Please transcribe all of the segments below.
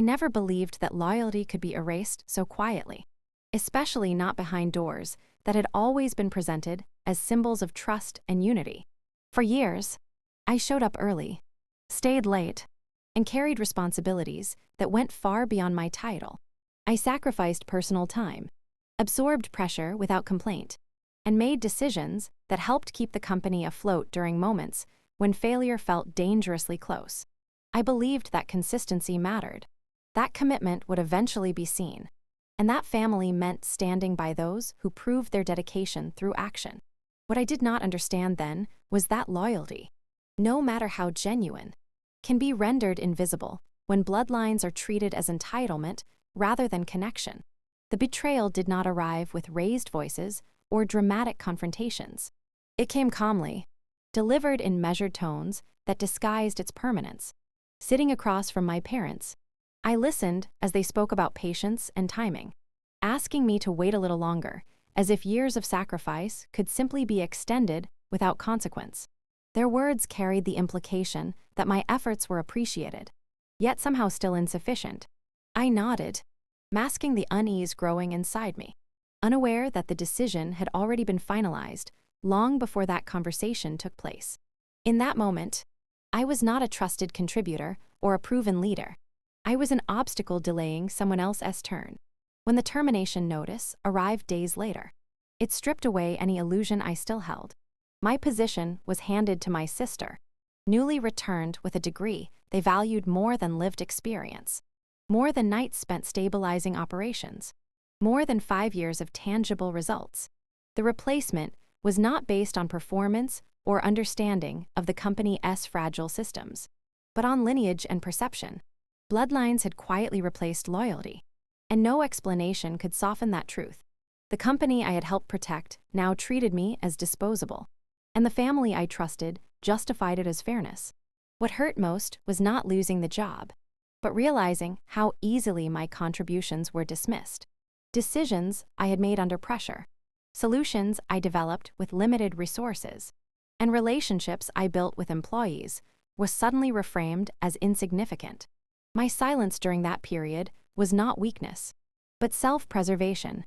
never believed that loyalty could be erased so quietly, especially not behind doors that had always been presented as symbols of trust and unity. For years, I showed up early, stayed late, and carried responsibilities that went far beyond my title. I sacrificed personal time, absorbed pressure without complaint, and made decisions that helped keep the company afloat during moments when failure felt dangerously close. I believed that consistency mattered, that commitment would eventually be seen, and that family meant standing by those who proved their dedication through action. What I did not understand then was that loyalty, no matter how genuine, can be rendered invisible when bloodlines are treated as entitlement rather than connection. The betrayal did not arrive with raised voices or dramatic confrontations. It came calmly, delivered in measured tones that disguised its permanence. Sitting across from my parents, I listened as they spoke about patience and timing, asking me to wait a little longer, as if years of sacrifice could simply be extended without consequence. Their words carried the implication that my efforts were appreciated, yet somehow still insufficient. I nodded, masking the unease growing inside me, unaware that the decision had already been finalized long before that conversation took place. In that moment, I was not a trusted contributor or a proven leader. I was an obstacle delaying someone else's turn. When the termination notice arrived days later, it stripped away any illusion I still held. My position was handed to my sister, newly returned with a degree they valued more than lived experience, more than nights spent stabilizing operations, more than 5 years of tangible results. The replacement was not based on performance or understanding of the company's fragile systems, but on lineage and perception. Bloodlines had quietly replaced loyalty, and no explanation could soften that truth. The company I had helped protect now treated me as disposable, and the family I trusted justified it as fairness. What hurt most was not losing the job, but realizing how easily my contributions were dismissed. Decisions I had made under pressure, solutions I developed with limited resources, and relationships I built with employees was suddenly reframed as insignificant. My silence during that period was not weakness, but self-preservation.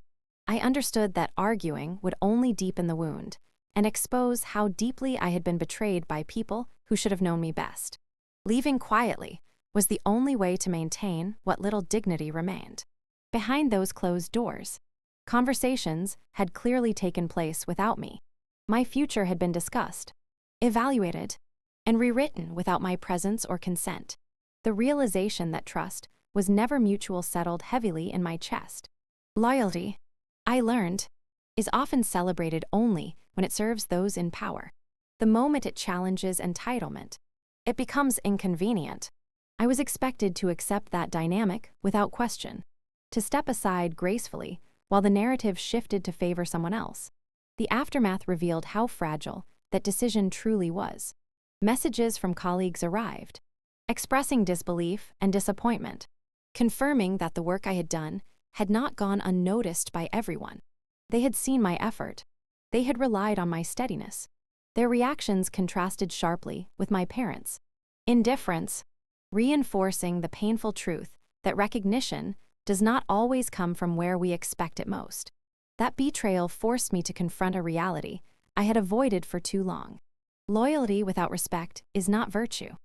I understood that arguing would only deepen the wound and expose how deeply I had been betrayed by people who should have known me best. Leaving quietly was the only way to maintain what little dignity remained. Behind those closed doors, conversations had clearly taken place without me. My future had been discussed, evaluated, and rewritten without my presence or consent. The realization that trust was never mutual settled heavily in my chest. Loyalty, I learned, is often celebrated only when it serves those in power. The moment it challenges entitlement, it becomes inconvenient. I was expected to accept that dynamic without question, to step aside gracefully while the narrative shifted to favor someone else. The aftermath revealed how fragile that decision truly was. Messages from colleagues arrived, expressing disbelief and disappointment, confirming that the work I had done had not gone unnoticed by everyone. They had seen my effort. They had relied on my steadiness. Their reactions contrasted sharply with my parents' indifference, reinforcing the painful truth that recognition does not always come from where we expect it most. That betrayal forced me to confront a reality I had avoided for too long. Loyalty without respect is not virtue.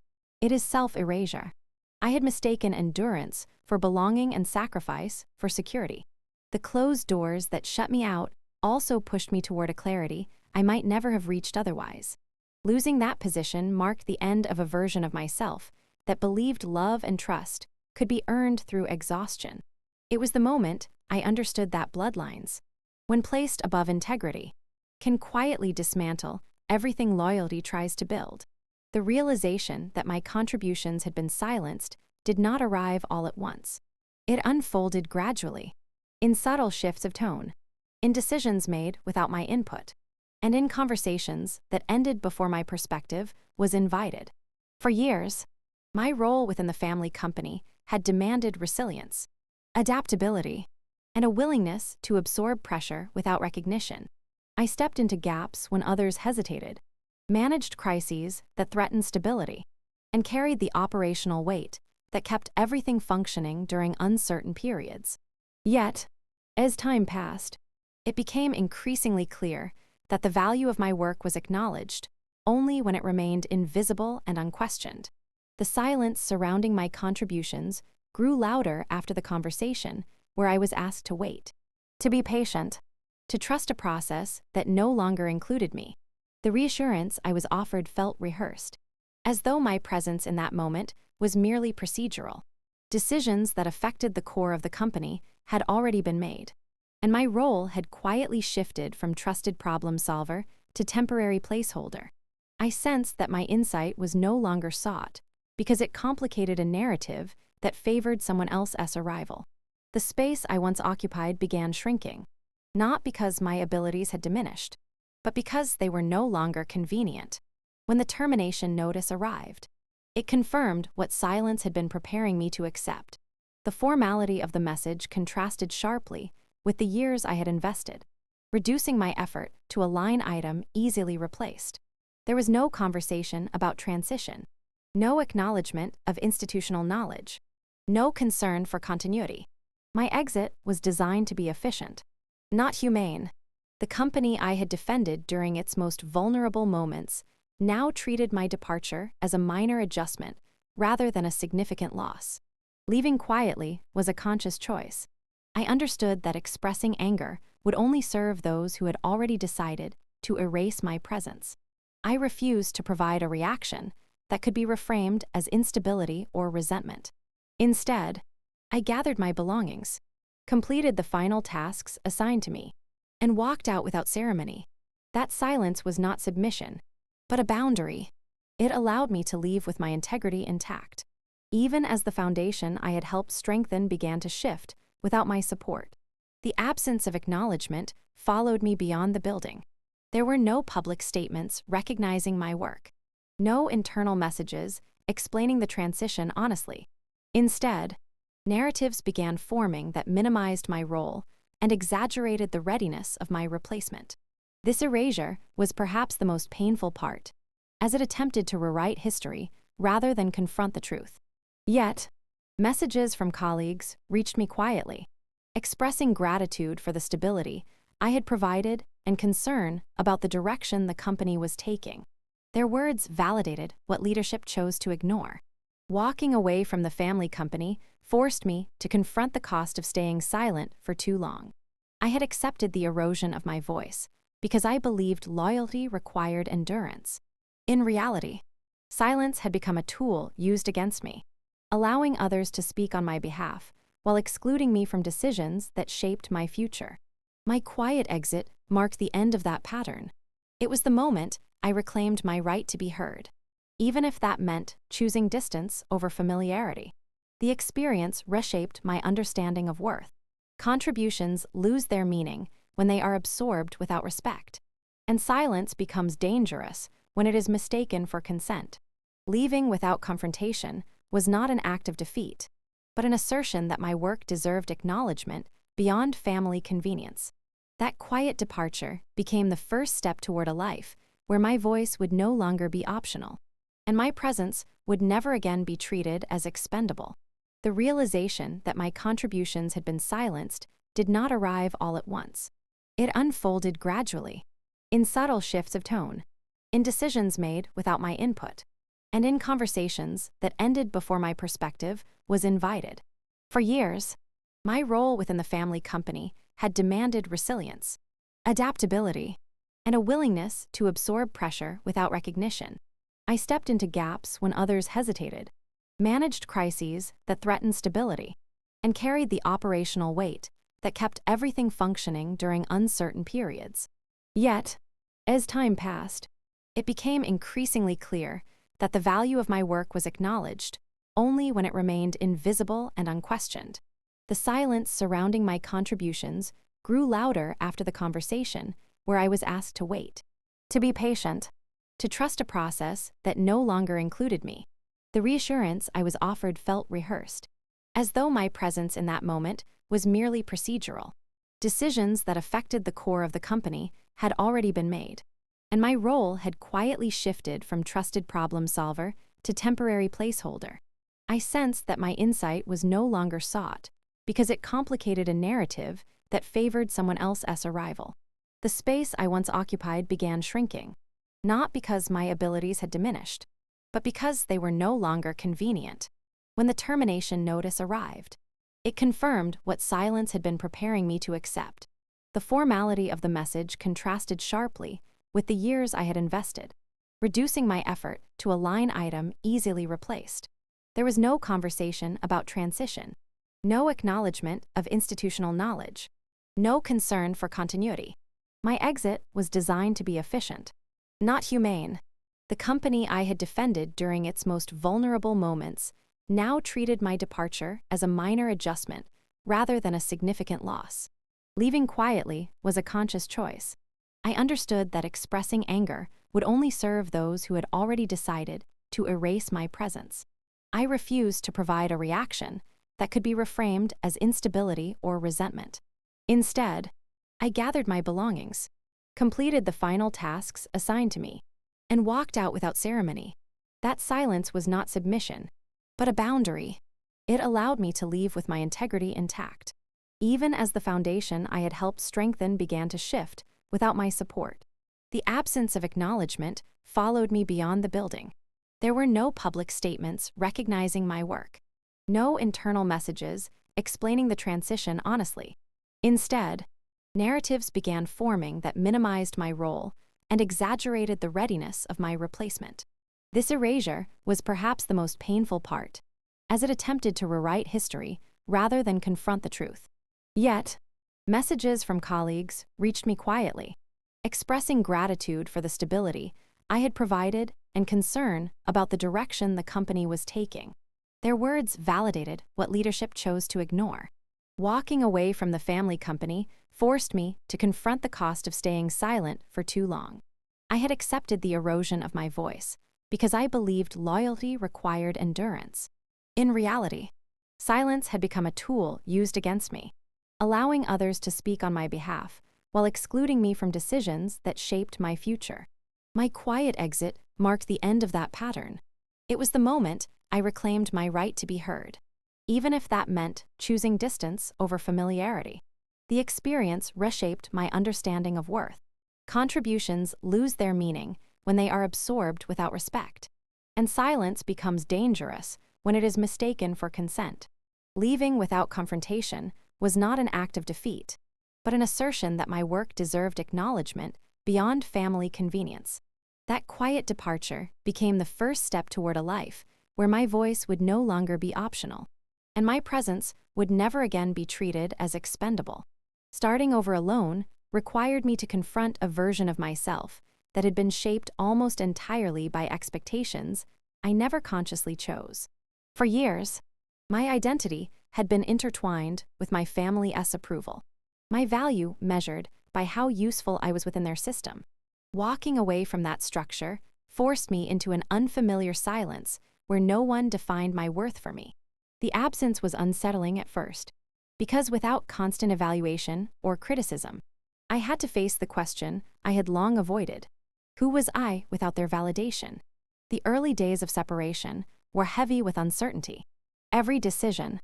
It is self-erasure. I had mistaken endurance for belonging and sacrifice for security. The closed doors that shut me out also pushed me toward a clarity I might never have reached otherwise. Losing that position marked the end of a version of myself that believed love and trust could be earned through exhaustion. It was the moment I understood that bloodlines, when placed above integrity, can quietly dismantle everything loyalty tries to build. The realization that my contributions had been silenced did not arrive all at once. It unfolded gradually, in subtle shifts of tone, in decisions made without my input, and in conversations that ended before my perspective was invited. For years, my role within the family company had demanded resilience, adaptability, and a willingness to absorb pressure without recognition. I stepped into gaps when others hesitated, managed crises that threatened stability, and carried the operational weight that kept everything functioning during uncertain periods. Yet, as time passed, it became increasingly clear that the value of my work was acknowledged only when it remained invisible and unquestioned. The silence surrounding my contributions grew louder after the conversation, where I was asked to wait, to be patient, to trust a process that no longer included me. The reassurance I was offered felt rehearsed, as though my presence in that moment was merely procedural. Decisions that affected the core of the company had already been made, and my role had quietly shifted from trusted problem solver to temporary placeholder. I sensed that my insight was no longer sought because it complicated a narrative that favored someone else's arrival. The space I once occupied began shrinking, not because my abilities had diminished, but because they were no longer convenient. When the termination notice arrived, it confirmed what silence had been preparing me to accept. The formality of the message contrasted sharply with the years I had invested, reducing my effort to a line item easily replaced. There was no conversation about transition, no acknowledgment of institutional knowledge, no concern for continuity. My exit was designed to be efficient, not humane. The company I had defended during its most vulnerable moments now treated my departure as a minor adjustment rather than a significant loss. Leaving quietly was a conscious choice. I understood that expressing anger would only serve those who had already decided to erase my presence. I refused to provide a reaction that could be reframed as instability or resentment. Instead, I gathered my belongings, completed the final tasks assigned to me, and walked out without ceremony. That silence was not submission, but a boundary. It allowed me to leave with my integrity intact, even as the foundation I had helped strengthen began to shift without my support. The absence of acknowledgment followed me beyond the building. There were no public statements recognizing my work, no internal messages explaining the transition honestly. Instead, narratives began forming that minimized my role and exaggerated the readiness of my replacement. This erasure was perhaps the most painful part, as it attempted to rewrite history rather than confront the truth. Yet, messages from colleagues reached me quietly, expressing gratitude for the stability I had provided and concern about the direction the company was taking. Their words validated what leadership chose to ignore. Walking away from the family company forced me to confront the cost of staying silent for too long. I had accepted the erosion of my voice because I believed loyalty required endurance. In reality, silence had become a tool used against me, allowing others to speak on my behalf while excluding me from decisions that shaped my future. My quiet exit marked the end of that pattern. It was the moment I reclaimed my right to be heard, even if that meant choosing distance over familiarity. The experience reshaped my understanding of worth. Contributions lose their meaning when they are absorbed without respect, and silence becomes dangerous when it is mistaken for consent. Leaving without confrontation was not an act of defeat, but an assertion that my work deserved acknowledgment beyond family convenience. That quiet departure became the first step toward a life where my voice would no longer be optional, and my presence would never again be treated as expendable. The realization that my contributions had been silenced did not arrive all at once. It unfolded gradually, in subtle shifts of tone, in decisions made without my input, and in conversations that ended before my perspective was invited. For years, my role within the family company had demanded resilience, adaptability, and a willingness to absorb pressure without recognition. I stepped into gaps when others hesitated, managed crises that threatened stability, and carried the operational weight that kept everything functioning during uncertain periods. Yet, as time passed, it became increasingly clear that the value of my work was acknowledged only when it remained invisible and unquestioned. The silence surrounding my contributions grew louder after the conversation, where I was asked to wait, to be patient, to trust a process that no longer included me. The reassurance I was offered felt rehearsed, as though my presence in that moment was merely procedural. Decisions that affected the core of the company had already been made, and my role had quietly shifted from trusted problem solver to temporary placeholder. I sensed that my insight was no longer sought because it complicated a narrative that favored someone else's arrival. The space I once occupied began shrinking, not because my abilities had diminished, but because they were no longer convenient. When the termination notice arrived, it confirmed what silence had been preparing me to accept. The formality of the message contrasted sharply with the years I had invested, reducing my effort to a line item easily replaced. There was no conversation about transition, no acknowledgment of institutional knowledge, no concern for continuity. My exit was designed to be efficient, not humane. The company I had defended during its most vulnerable moments now treated my departure as a minor adjustment rather than a significant loss. Leaving quietly was a conscious choice. I understood that expressing anger would only serve those who had already decided to erase my presence. I refused to provide a reaction that could be reframed as instability or resentment. Instead, I gathered my belongings, completed the final tasks assigned to me, and walked out without ceremony. That silence was not submission, but a boundary. It allowed me to leave with my integrity intact, even as the foundation I had helped strengthen began to shift without my support. The absence of acknowledgment followed me beyond the building. There were no public statements recognizing my work, no internal messages explaining the transition honestly. Instead, narratives began forming that minimized my role and exaggerated the readiness of my replacement. This erasure was perhaps the most painful part, as it attempted to rewrite history rather than confront the truth. Yet, messages from colleagues reached me quietly, expressing gratitude for the stability I had provided and concern about the direction the company was taking. Their words validated what leadership chose to ignore. Walking away from the family company forced me to confront the cost of staying silent for too long. I had accepted the erosion of my voice because I believed loyalty required endurance. In reality, silence had become a tool used against me, allowing others to speak on my behalf while excluding me from decisions that shaped my future. My quiet exit marked the end of that pattern. It was the moment I reclaimed my right to be heard, even if that meant choosing distance over familiarity. The experience reshaped my understanding of worth. Contributions lose their meaning when they are absorbed without respect, and silence becomes dangerous when it is mistaken for consent. Leaving without confrontation was not an act of defeat, but an assertion that my work deserved acknowledgement beyond family convenience. That quiet departure became the first step toward a life where my voice would no longer be optional, and my presence would never again be treated as expendable. Starting over alone required me to confront a version of myself that had been shaped almost entirely by expectations I never consciously chose. For years, my identity had been intertwined with my family's approval, my value measured by how useful I was within their system. Walking away from that structure forced me into an unfamiliar silence where no one defined my worth for me. The absence was unsettling at first, because without constant evaluation or criticism, I had to face the question I had long avoided. Who was I without their validation? The early days of separation were heavy with uncertainty. Every decision,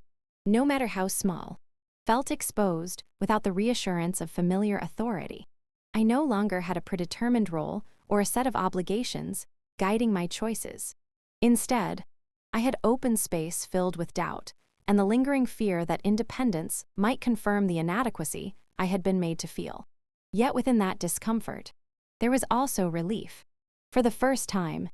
no matter how small, felt exposed without the reassurance of familiar authority. I no longer had a predetermined role or a set of obligations guiding my choices. Instead, I had open space filled with doubt and the lingering fear that independence might confirm the inadequacy I had been made to feel. Yet within that discomfort, there was also relief. For the first time,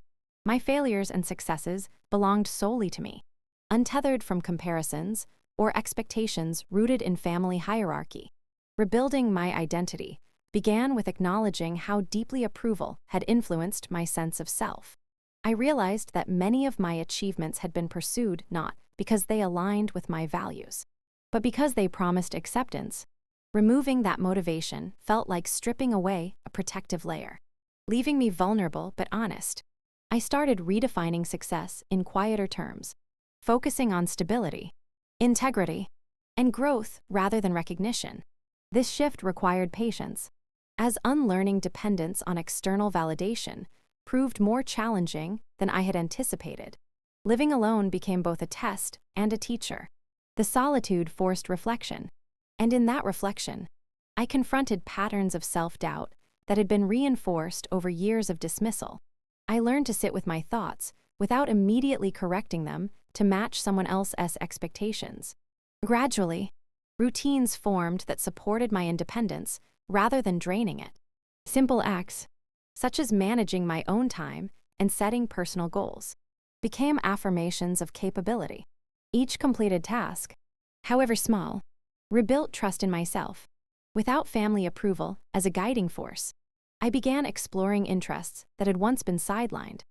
my failures and successes belonged solely to me, untethered from comparisons or expectations rooted in family hierarchy. Rebuilding my identity began with acknowledging how deeply approval had influenced my sense of self. I realized that many of my achievements had been pursued not because they aligned with my values, but because they promised acceptance. Removing that motivation felt like stripping away a protective layer, leaving me vulnerable but honest. I started redefining success in quieter terms, focusing on stability, integrity, and growth rather than recognition. This shift required patience, as unlearning dependence on external validation proved more challenging than I had anticipated. Living alone became both a test and a teacher. The solitude forced reflection, and in that reflection, I confronted patterns of self-doubt that had been reinforced over years of dismissal. I learned to sit with my thoughts without immediately correcting them to match someone else's expectations. Gradually, routines formed that supported my independence rather than draining it. Simple acts, such as managing my own time and setting personal goals, became affirmations of capability. Each completed task, however small, rebuilt trust in myself. Without family approval as a guiding force, I began exploring interests that had once been sidelined.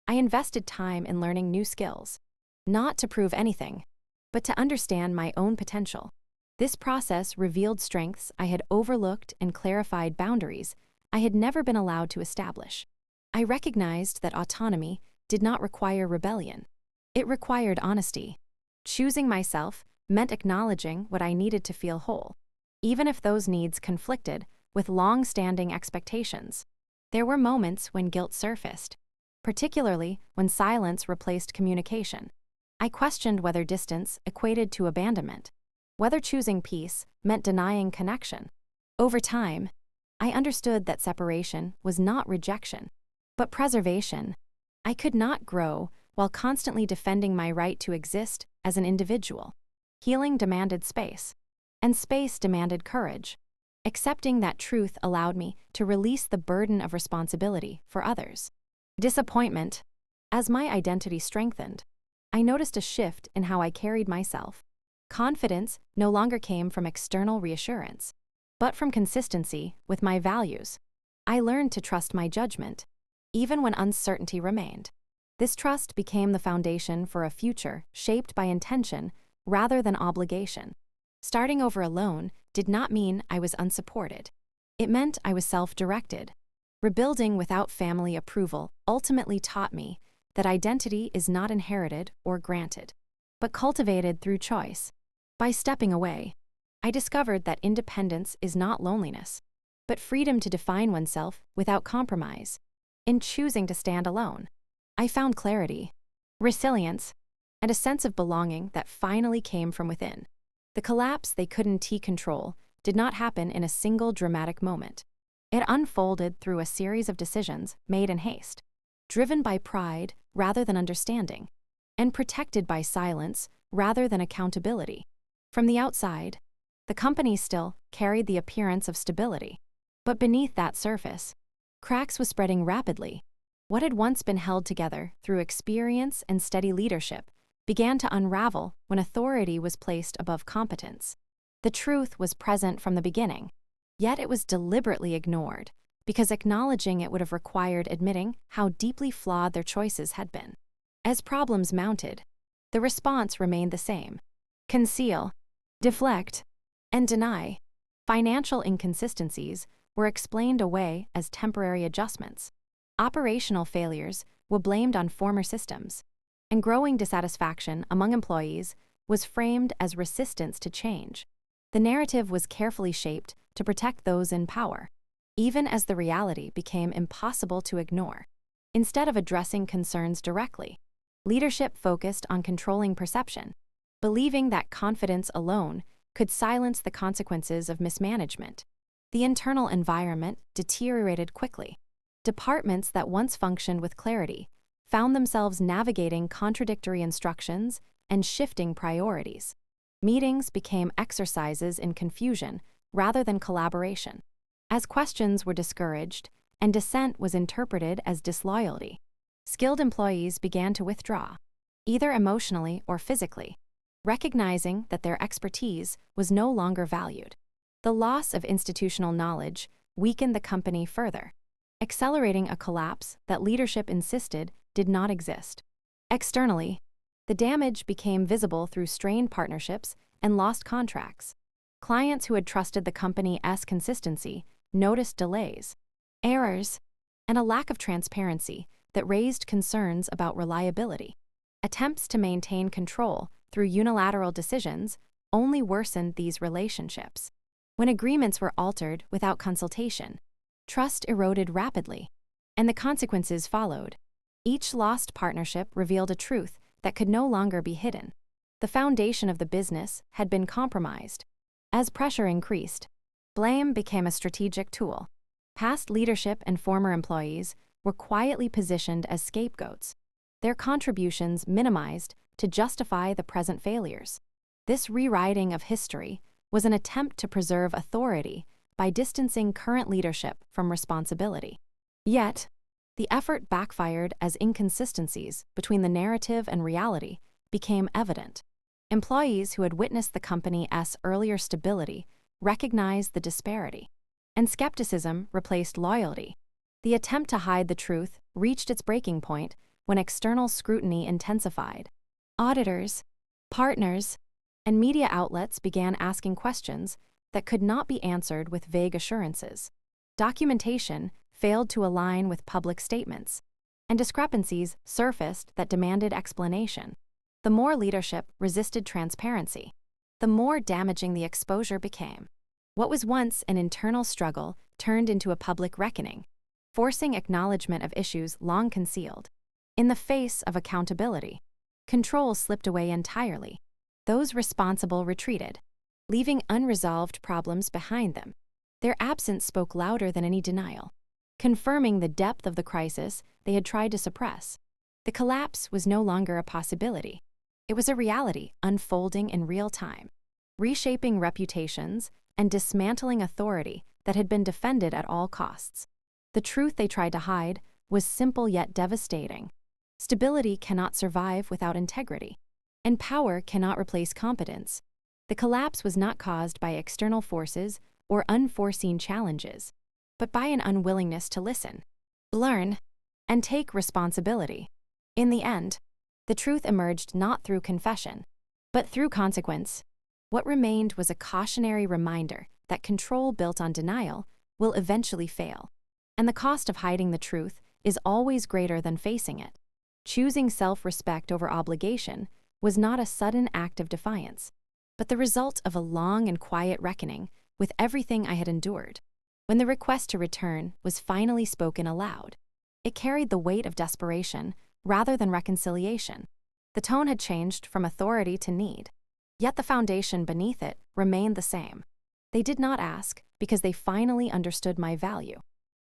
I invested time in learning new skills, not to prove anything, but to understand my own potential. This process revealed strengths I had overlooked and clarified boundaries I had never been allowed to establish. I recognized that autonomy did not require rebellion. It required honesty. Choosing myself meant acknowledging what I needed to feel whole, even if those needs conflicted with long-standing expectations. There were moments when guilt surfaced, particularly when silence replaced communication. I questioned whether distance equated to abandonment, whether choosing peace meant denying connection. Over time, I understood that separation was not rejection, but preservation. I could not grow while constantly defending my right to exist as an individual. Healing demanded space, and space demanded courage. Accepting that truth allowed me to release the burden of responsibility for others. Disappointment. As my identity strengthened, I noticed a shift in how I carried myself. Confidence no longer came from external reassurance, but from consistency with my values. I learned to trust my judgment, even when uncertainty remained. This trust became the foundation for a future shaped by intention rather than obligation. Starting over alone did not mean I was unsupported. It meant I was self-directed. Rebuilding without family approval ultimately taught me that identity is not inherited or granted, but cultivated through choice. By stepping away, I discovered that independence is not loneliness, but freedom to define oneself without compromise. In choosing to stand alone, I found clarity, resilience, and a sense of belonging that finally came from within. The collapse they couldn't control did not happen in a single dramatic moment. It unfolded through a series of decisions made in haste, driven by pride rather than understanding, and protected by silence rather than accountability. From the outside, the company still carried the appearance of stability, but beneath that surface, cracks were spreading rapidly. What had once been held together through experience and steady leadership began to unravel when authority was placed above competence. The truth was present from the beginning, yet it was deliberately ignored because acknowledging it would have required admitting how deeply flawed their choices had been. As problems mounted, the response remained the same: conceal, deflect, and deny. Financial inconsistencies were explained away as temporary adjustments. Operational failures were blamed on former systems, and growing dissatisfaction among employees was framed as resistance to change. The narrative was carefully shaped to protect those in power, even as the reality became impossible to ignore. Instead of addressing concerns directly, leadership focused on controlling perception, believing that confidence alone could silence the consequences of mismanagement. The internal environment deteriorated quickly. Departments that once functioned with clarity found themselves navigating contradictory instructions and shifting priorities. Meetings became exercises in confusion rather than collaboration. As questions were discouraged and dissent was interpreted as disloyalty, skilled employees began to withdraw, either emotionally or physically, recognizing that their expertise was no longer valued. The loss of institutional knowledge weakened the company further, accelerating a collapse that leadership insisted did not exist. Externally, the damage became visible through strained partnerships and lost contracts. Clients who had trusted the company's consistency noticed delays, errors, and a lack of transparency that raised concerns about reliability. Attempts to maintain control through unilateral decisions only worsened these relationships. When agreements were altered without consultation, trust eroded rapidly, and the consequences followed. Each lost partnership revealed a truth that could no longer be hidden. The foundation of the business had been compromised. As pressure increased, blame became a strategic tool. Past leadership and former employees were quietly positioned as scapegoats, their contributions minimized to justify the present failures. This rewriting of history was an attempt to preserve authority by distancing current leadership from responsibility. Yet, the effort backfired as inconsistencies between the narrative and reality became evident. Employees who had witnessed the company's earlier stability recognized the disparity, and skepticism replaced loyalty. The attempt to hide the truth reached its breaking point when external scrutiny intensified. Auditors, partners, and media outlets began asking questions that could not be answered with vague assurances. Documentation failed to align with public statements, and discrepancies surfaced that demanded explanation. The more leadership resisted transparency, the more damaging the exposure became. What was once an internal struggle turned into a public reckoning, forcing acknowledgment of issues long concealed. In the face of accountability, control slipped away entirely. Those responsible retreated, leaving unresolved problems behind them. Their absence spoke louder than any denial, confirming the depth of the crisis they had tried to suppress. The collapse was no longer a possibility. It was a reality unfolding in real time, reshaping reputations and dismantling authority that had been defended at all costs. The truth they tried to hide was simple yet devastating. Stability cannot survive without integrity, and power cannot replace competence. The collapse was not caused by external forces or unforeseen challenges, but by an unwillingness to listen, learn, and take responsibility. In the end, the truth emerged not through confession, but through consequence. What remained was a cautionary reminder that control built on denial will eventually fail, and the cost of hiding the truth is always greater than facing it. Choosing self-respect over obligation was not a sudden act of defiance, but the result of a long and quiet reckoning with everything I had endured. When the request to return was finally spoken aloud, it carried the weight of desperation rather than reconciliation. The tone had changed from authority to need, yet the foundation beneath it remained the same. They did not ask because they finally understood my value,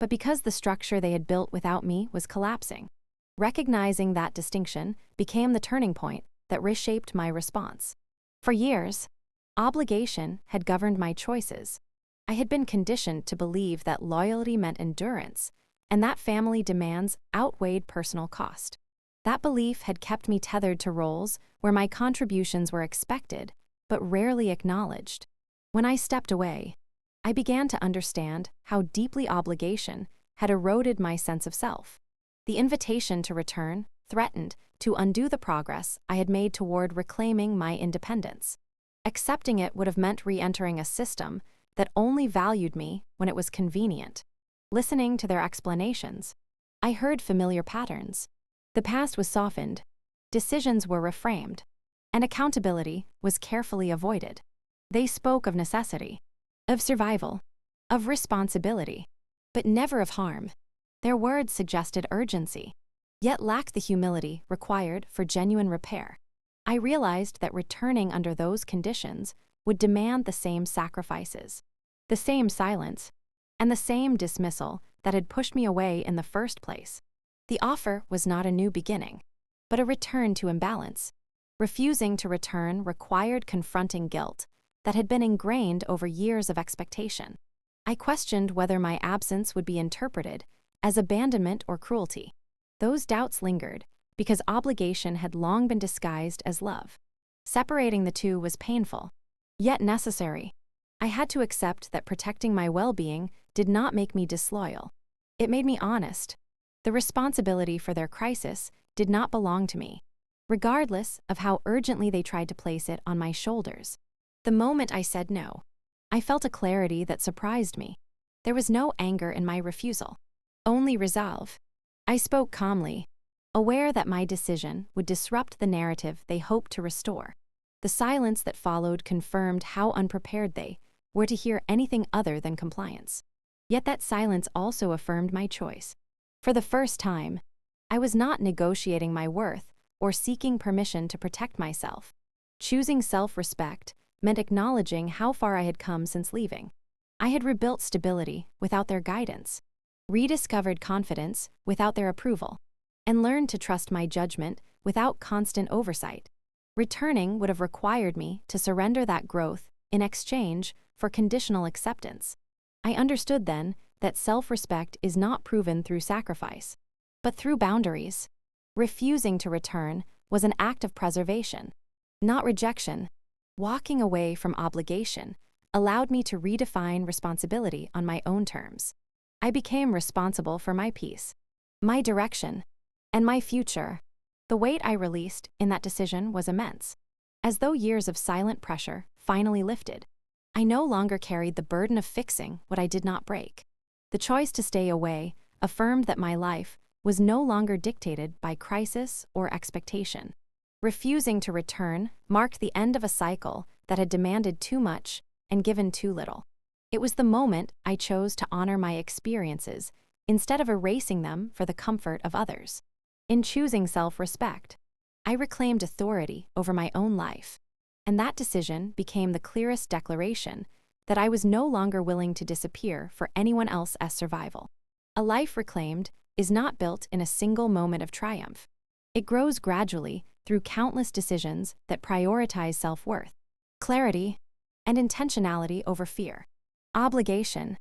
but because the structure they had built without me was collapsing. Recognizing that distinction became the turning point that reshaped my response. For years, obligation had governed my choices. I had been conditioned to believe that loyalty meant endurance, and that family demands outweighed personal cost. That belief had kept me tethered to roles where my contributions were expected, but rarely acknowledged. When I stepped away, I began to understand how deeply obligation had eroded my sense of self. The invitation to return threatened to undo the progress I had made toward reclaiming my independence. Accepting it would have meant re-entering a system that only valued me when it was convenient. Listening to their explanations, I heard familiar patterns. The past was softened, decisions were reframed, and accountability was carefully avoided. They spoke of necessity, of survival, of responsibility, but never of harm. Their words suggested urgency, yet lacked the humility required for genuine repair. I realized that returning under those conditions would demand the same sacrifices, the same silence, and the same dismissal that had pushed me away in the first place. The offer was not a new beginning, but a return to imbalance. Refusing to return required confronting guilt that had been ingrained over years of expectation. I questioned whether my absence would be interpreted as abandonment or cruelty. Those doubts lingered because obligation had long been disguised as love. Separating the two was painful, yet necessary. I had to accept that protecting my well-being did not make me disloyal. It made me honest. The responsibility for their crisis did not belong to me, regardless of how urgently they tried to place it on my shoulders. The moment I said no, I felt a clarity that surprised me. There was no anger in my refusal, only resolve. I spoke calmly, aware that my decision would disrupt the narrative they hoped to restore. The silence that followed confirmed how unprepared they were to hear anything other than compliance. Yet that silence also affirmed my choice. For the first time, I was not negotiating my worth or seeking permission to protect myself. Choosing self-respect meant acknowledging how far I had come since leaving. I had rebuilt stability without their guidance, rediscovered confidence without their approval, and learned to trust my judgment without constant oversight. Returning would have required me to surrender that growth in exchange for conditional acceptance. I understood then that self-respect is not proven through sacrifice, but through boundaries. Refusing to return was an act of preservation, not rejection. Walking away from obligation allowed me to redefine responsibility on my own terms. I became responsible for my peace, my direction, and my future. The weight I released in that decision was immense. As though years of silent pressure finally lifted, I no longer carried the burden of fixing what I did not break. The choice to stay away affirmed that my life was no longer dictated by crisis or expectation. Refusing to return marked the end of a cycle that had demanded too much and given too little. It was the moment I chose to honor my experiences instead of erasing them for the comfort of others. In choosing self-respect, I reclaimed authority over my own life, and that decision became the clearest declaration that I was no longer willing to disappear for anyone else's survival. A life reclaimed is not built in a single moment of triumph. It grows gradually through countless decisions that prioritize self-worth, clarity, and intentionality over fear, obligation,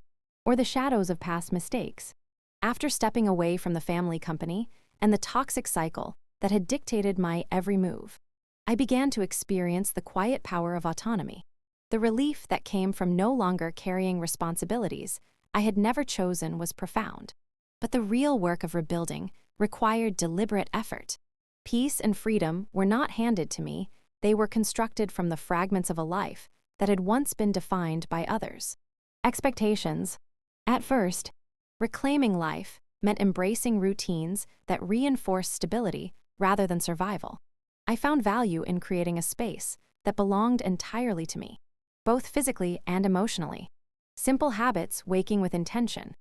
or the shadows of past mistakes. After stepping away from the family company and the toxic cycle that had dictated my every move, I began to experience the quiet power of autonomy. The relief that came from no longer carrying responsibilities I had never chosen was profound. But the real work of rebuilding required deliberate effort. Peace and freedom were not handed to me, they were constructed from the fragments of a life that had once been defined by others. Expectations. At first, reclaiming life meant embracing routines that reinforced stability rather than survival. I found value in creating a space that belonged entirely to me, both physically and emotionally. Simple habits, waking with intention,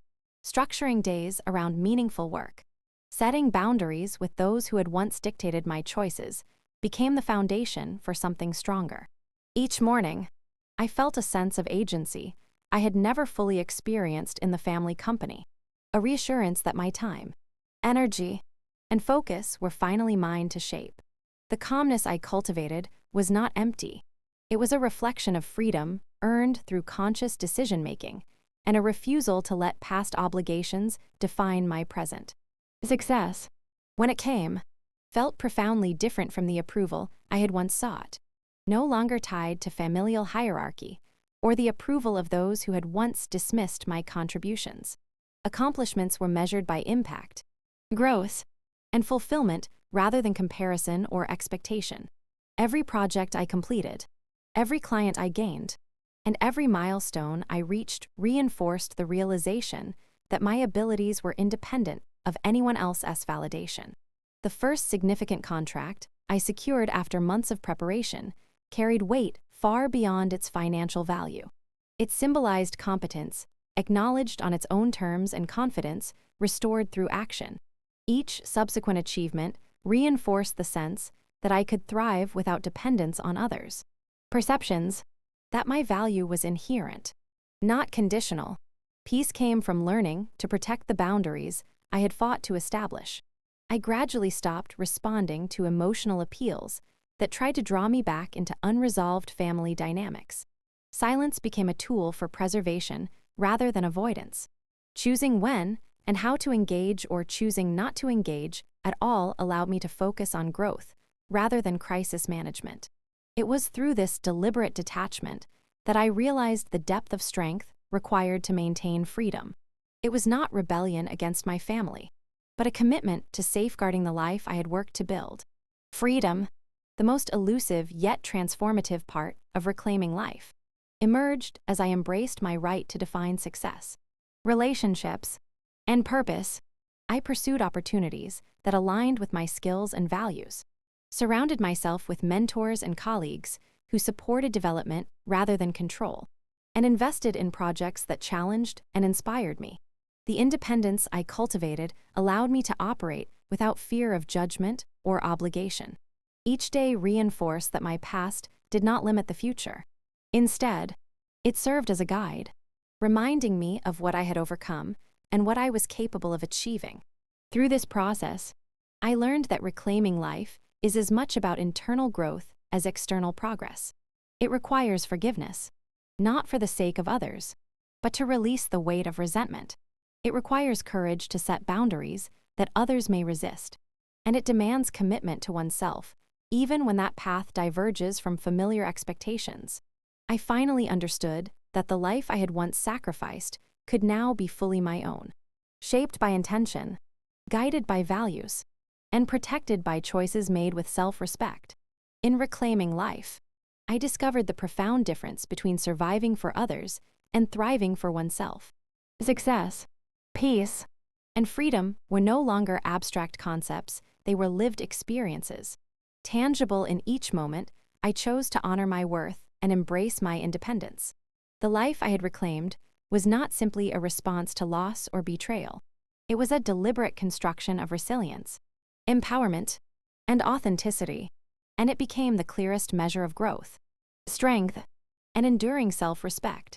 structuring days around meaningful work, setting boundaries with those who had once dictated my choices became the foundation for something stronger. Each morning, I felt a sense of agency I had never fully experienced in the family company, a reassurance that my time, energy, and focus were finally mine to shape. The calmness I cultivated was not empty. It was a reflection of freedom earned through conscious decision-making and a refusal to let past obligations define my present. Success, when it came, felt profoundly different from the approval I had once sought, no longer tied to familial hierarchy or the approval of those who had once dismissed my contributions. Accomplishments were measured by impact, growth, and fulfillment rather than comparison or expectation. Every project I completed, every client I gained, and every milestone I reached reinforced the realization that my abilities were independent of anyone else's validation. The first significant contract I secured after months of preparation carried weight far beyond its financial value. It symbolized competence, acknowledged on its own terms, and confidence restored through action. Each subsequent achievement reinforced the sense that I could thrive without dependence on others. Perceptions that my value was inherent, not conditional. Peace came from learning to protect the boundaries I had fought to establish. I gradually stopped responding to emotional appeals that tried to draw me back into unresolved family dynamics. Silence became a tool for preservation rather than avoidance. Choosing when and how to engage or choosing not to engage at all allowed me to focus on growth rather than crisis management. It was through this deliberate detachment that I realized the depth of strength required to maintain freedom. It was not rebellion against my family, but a commitment to safeguarding the life I had worked to build. Freedom, the most elusive yet transformative part of reclaiming life, emerged as I embraced my right to define success, relationships, and purpose. I pursued opportunities that aligned with my skills and values, surrounded myself with mentors and colleagues who supported development rather than control, and invested in projects that challenged and inspired me. The independence I cultivated allowed me to operate without fear of judgment or obligation. Each day reinforced that my past did not limit the future. Instead, it served as a guide, reminding me of what I had overcome and what I was capable of achieving. Through this process, I learned that reclaiming life is as much about internal growth as external progress. It requires forgiveness, not for the sake of others, but to release the weight of resentment. It requires courage to set boundaries that others may resist, and it demands commitment to oneself, even when that path diverges from familiar expectations. I finally understood that the life I had once sacrificed could now be fully my own, shaped by intention, guided by values, and protected by choices made with self-respect. In reclaiming life, I discovered the profound difference between surviving for others and thriving for oneself. Success, peace, and freedom were no longer abstract concepts, they were lived experiences. Tangible in each moment, I chose to honor my worth and embrace my independence. The life I had reclaimed was not simply a response to loss or betrayal. It was a deliberate construction of resilience, empowerment, and authenticity, and it became the clearest measure of growth, strength, and enduring self-respect.